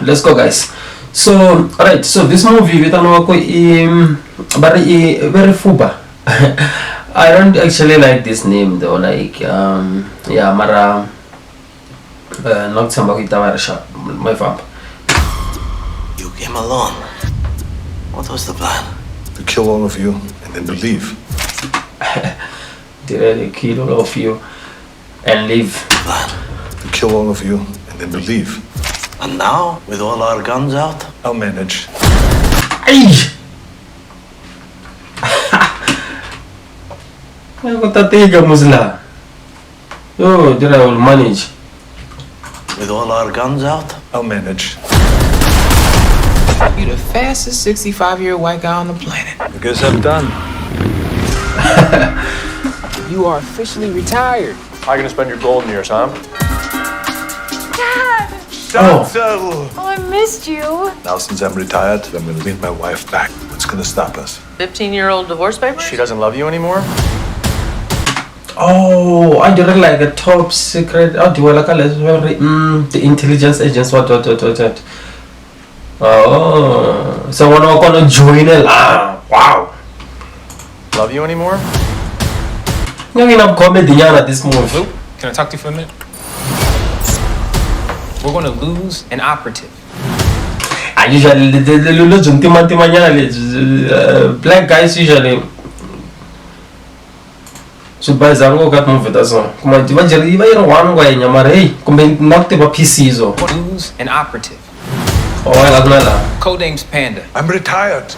let's go, guys. So, alright, so this movie with very fuba. I don't actually like this name though, like yeah, mara not somebody my fam. You came alone. What was the plan? To kill all of you and then to leave. Did I kill all of you and leave? Plan. To kill all of you and then to leave. And now, with all our guns out, I'll manage. Ay! Ako tatiga mo sila. Yo, did I will manage? with all our guns out, I'll manage. You're the fastest 65-year-old white guy on the planet. I guess I'm done. You are officially retired. How are you gonna spend your golden years, huh? Dad! Settle! Oh, I missed you. Now since I'm retired, I'm gonna leave my wife back. What's gonna stop us? 15-year-old divorce papers? She doesn't love you anymore? Oh, I didn't like a top secret. Oh, do you like the intelligence agents? What? Oh, so when we're gonna join it, wow. Love you anymore? You're gonna comedy at this movie. Luke, can I talk to you for a minute? We're gonna lose an operative. I usually black guys usually. So by Zango got moved that's all. Come on, you one way, Yamare, come not the PCs or Lose an operative. oh, I love Nala. Codename's Panda. I'm retired.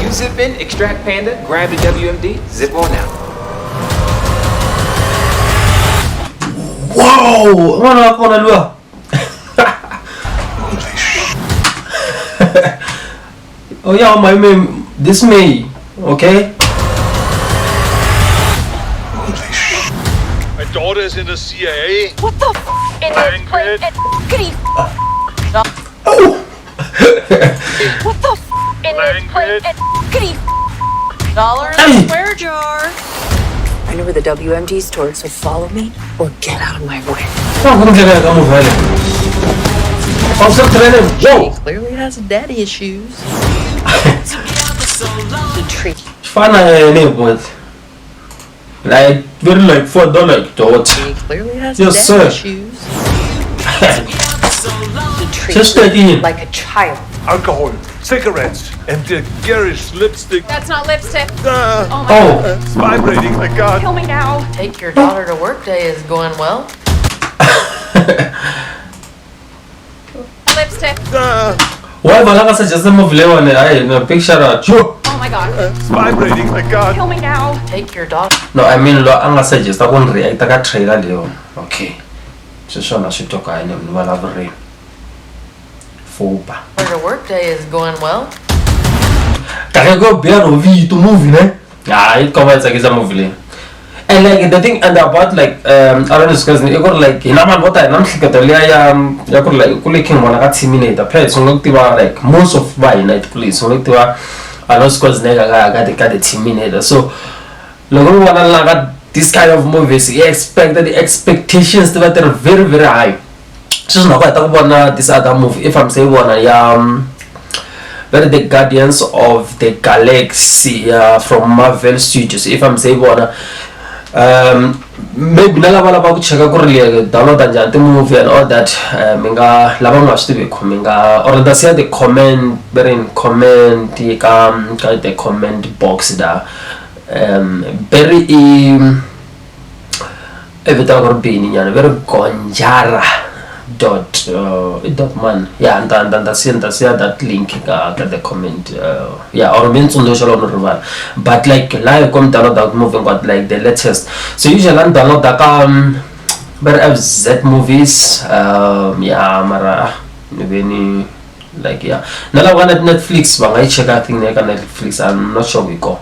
You zip in, extract Panda, grab the WMD, zip on out. Whoa! What am I gonna do? Oh yeah, my name this May, okay? My daughter is in the CIA. What the f? In this place, Oh! What the f? In this place, Dollar in Hey. a square jar. I know where the WMD store is, so follow me or get out of my way. I'm gonna get out of my way. I'm so training. Whoa! Clearly has daddy issues. He treats Fun neighborhood. Like very like $4 dot. He clearly has Yes, daddy sir. issues. Just taking it. like a child. Alcohol, cigarettes, and the garish lipstick. That's not lipstick. Oh, It's vibrating, my God. Kill me now. Take your daughter to work day is going well. Lipstick. why Malaga suggest a movie one? I picture a joke. Oh my god. It's vibrating, my God. Kill me now. Take your daughter. No, I mean, I'm gonna suggest I won't react. I got trailer Leo. Okay. So I should talk. I know what I've read. Foba. To work day is going well. Can I go bear movie to movie, ne? Yeah, it covers like a movie. And like the thing and about like I don't discuss it got like inaman what I don't think that ya got like cooking one got simulator pets so look like most of by night police so look I don't schwarzenegger got the simulator so look one got this kind of movies you expect that the expectations that are very very high. So now I talk about this other movie if I'm saying one very the Guardians of the Galaxy from Marvel Studios if I'm saying one maybe nalabala bakucheka ku really download the movie and all that minga laba must be coming or that's the comment very in comment the comment box da very everything or being very gonjara dot man yeah and that's that link got the comment yeah or means on the but like live come download that movie but like the latest so usually I download that but FZ movies yeah mara maybe like yeah now one at Netflix but I check I think like Netflix I'm not sure we go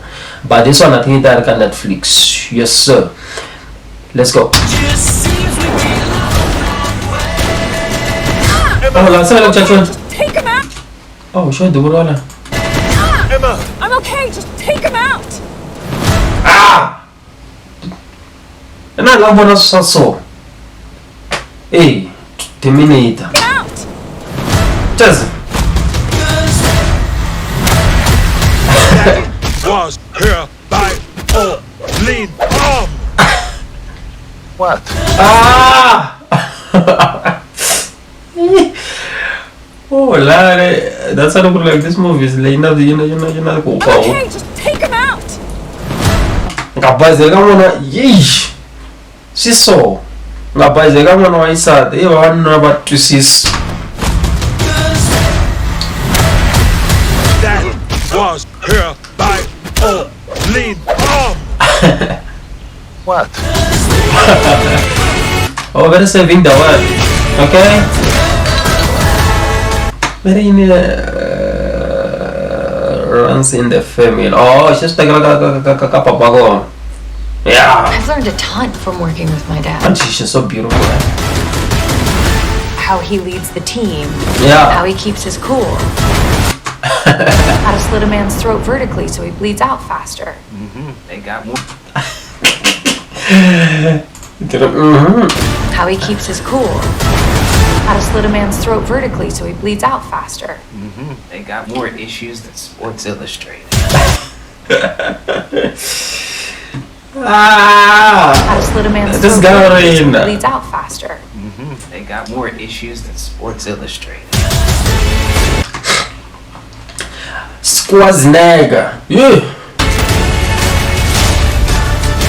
but this one I think that can Netflix yes sir let's go. Oh, last time Just take him out. oh, sure, the world. Emma! I'm okay. Just take him out. Ah! And I love what I saw. Hey, Terminator. Out. Just Was here by all lean arm. What? ah. Oh, Larry, that's how I look like this movie is like, you know, go. Okay, just take him out. Ngabazeka mona yeesh. Siso. Ngabazeka mona wayisade ivanhu abatwisisi. That was here by all lean arm. What? Oh, very saving the world. Okay? Very runs in the family. Oh, it's just like a yeah. I've learned a ton from working with my dad. And she's just so beautiful. How he leads the team. Yeah. How he keeps his cool. How to slit a man's throat vertically so he bleeds out faster. They got more. How he keeps his cool. How to slit a man's throat vertically so he bleeds out faster. They got more issues than Sports Illustrated. How to slit a man's This throat vertically so he guy bleeds out faster. They got more issues than Sports Illustrated. Schwarzenegger. Yeah.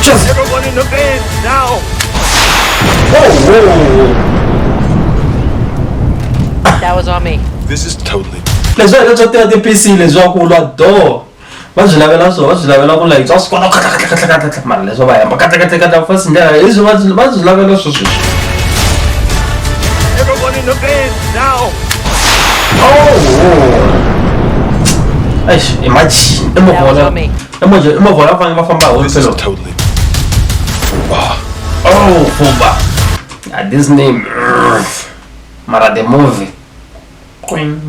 Just Everyone in the van now. whoa. That was on me. This is totally. Let's go to the PC. Let's go to the door. What's the level also? What's the level of like just man? Let's go buy. But first there is what's the level also? Everyone in the van now. Oh. Eish, imagine. That was on me. Emovola fanga bafamba This is wonke lo. totally. Oh, Fumba. This name. Mara the movie. Queen.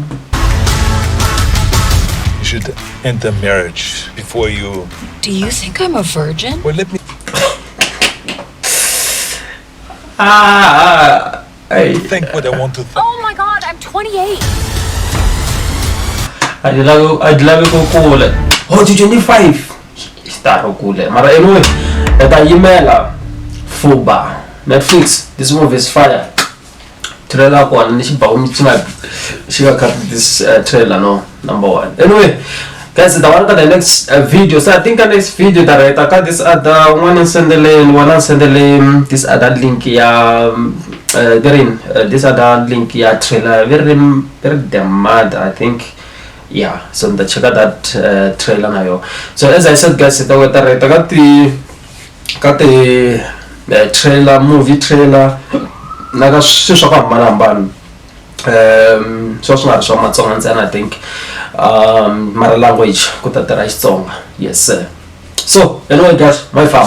You should end the marriage before you. Do you think I'm a virgin? Well, let me. I Think what I want to think. Oh my god, I'm 28. I'd love you go cool. Oh, 25. Start cool. Mara anyway, that I email Fuba Netflix. This movie is fire. Trailer ko and she bound she got this trailer no number one. Anyway, guys, the one the next video. So I think the next video that I got this other one and send the link, this other link this other link trailer very damn mad, I think. Yeah, so the check out that trailer now. So as I said, guys, I got the trailer, movie trailer. Naga swiswa kwa malambani. So swi nga ri swa Matsonga ntsena, I think. Mara language kutatira Xitsonga. Yes sir. So anyway guys, my fam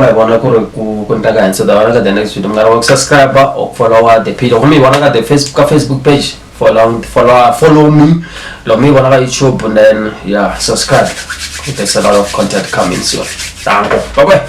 I wanna go to ndaka so that I the next video. I'm gonna subscribe or follow the page. Or me wanna the Facebook page. Follow me. Love me wanna YouTube and then yeah, subscribe. There's a lot of content coming soon. Thank you. Bye bye.